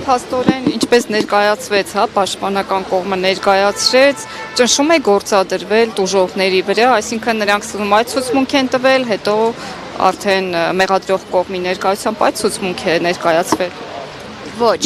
Փաստորեն, ինչպես ներկայացվեց, հա, պաշտպանական կողմը ներկայացրեց, ճնշում է գործադրվել տուժողների վրա, այսինքն նրանք սվում այդ ցուցմունք են տվել, հետո արդեն մեղադրող կողմի ներկայությամբ այդ ցուցմունք է ներկայացվել։ Ոչ,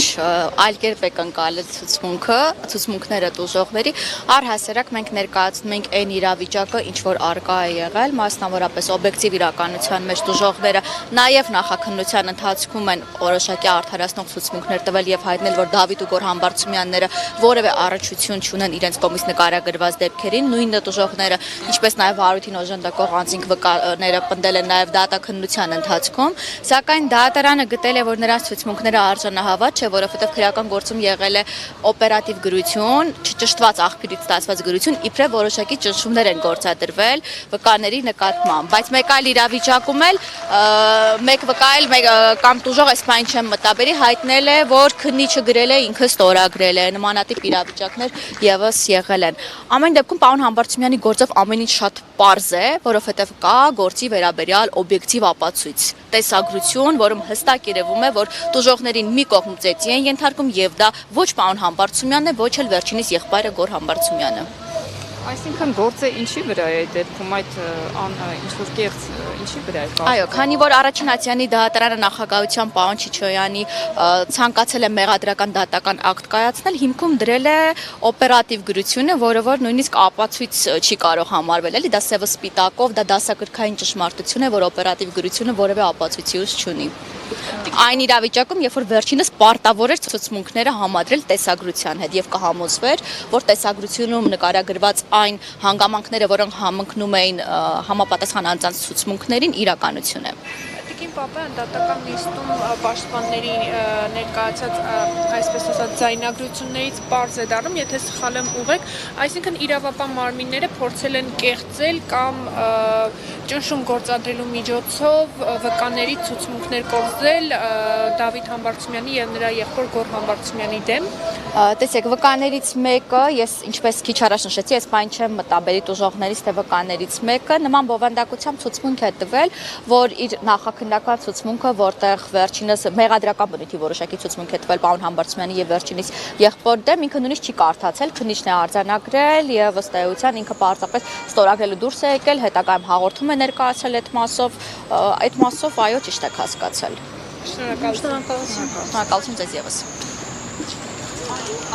այլ կերպ է ընկալել ցուցմունքները տուժողների, առհասարակ մենք ներկայացնում ենք այն իրավիճակը, ինչ որ արկա է եղել, մասնավորապես օբյեկտիվ իրականության մեջ տուժողները նաև նախաքննության ընթացքում են որոշակի արդարացնող ցուցմունքներ տվել եւ հայտնել, որ Դավիթ ու Գոռ Համբարձումյանները որևէ առնչություն չունեն իրենց կողմից նկարագրված դեպքերին, նույնը տուժողները, ինչպես նաև Հարութին օժանդակող անձինք վկաները պնդել են նաև դատաքննության ընթացքում, սակայն դատարանը գտել է, որ նրանց ցուցմունքները արժանահավատ չէ, որովհետև քրեական գործում եղել է օպերատիվ գրություն, չճշտված աղբյուրից ստացված գրություն, իբրև որոշակի ճնշումներ են գործադրվել վկաների նկատմամբ, բայց մեկ այլ իրավիճակում էլ մեկ վկա էլ կամ տուժող այսպես չեմ մտաբերի հայտնել է, որ քննիչը գրել է ինքը ստորագրել է, նմանատիպ իրավիճակներ եւս եղել են։ Ամեն դեպքում պարոն Համբարձումյանի գործով ամեն ինչ շատ պարզ է, որովհետև կա գործի վերաբերյալ օբյեկտիվ ապացույց, տեսագրություն, որում հստակ երևում է, որ տուժողներին մի կողմ ծեծի են ենթարկում եւ դա ոչ պարոն Համբարձումյանն է, ոչ էլ վերջինիս եղբայրը Գոռ Համբարձումյանը։ Այսինքն գործը ինչի վրա է դեպքում այդ ինչ-որ կեղծ ինչի վրա է կապվում։ Այո, քանի որ առաջին ատյանի դատարանը նախագահության պարոն Չիչոյանի ցանկացել է մեղադրական դատական ակտ կայացնել, հիմքում դրել է օպերատիվ գրությունը, որը որ նույնիսկ ապացույց չի կարող համարվել, էլի դա սևը սպիտակով, դա դասակրքային ճշմարտություն է, որ օպերատիվ գրությունը որևէ ապացույցի ուժ չունի։ Այն իրավիճակում, երբ որ վերջինս պարտավոր էր ցուցմունքները համադրել տեսագրության հետ եւ կհամոզվեր, որ տեսագրությունում նկարագրված այն հանգամանքները, որոնք համընկնում էին համապատասխան անձանց ցուցմունքներին, իրականություն է։ Տիկին Պապայան դատական նիստում պաշտպանների ներկայացած այսպես ասած ձայնագրություններից պարզ է դառնում, եթե սխալ եմ ուղղեք, այսինքն իրավապահ մարմինները փորձել են կեղծել կամ ճնշում գործադրելու միջոցով վկաների ցուցմունքներ կորզել Դավիթ Համբարձումյանի եւ նրա եղբոր Գոռ Համբարձումյանի դեմ։ Տեսեք, վկաներից մեկը, ես ինչպես քիչ առաջ նշեցի, ես բան չեմ մտաբերի տուժողներից, թե վկաներից մեկը նման բովանդակությամբ ցուցմունք է տվել, որ իր նախաքննական ցուցմունքը, որտեղ վերջինս մեղադրական բնույթի որոշակի ցուցմունք է տվել պարոն Համբարձումյանի եւ վերջինիս եղբոր դեմ, ինքը նույնիսկ չի կարդացել, քննիչն է արձանագրել եւ ըստ էության ինքը պարզապես ստորագրելու դուրս է եկել, հետագայում հաղորդում է ներկայացել այդ մասով, այո, ճիշտ եք հասկացել։ Շնորհակալություն։ Շնորհակալություն ձեզ եւս։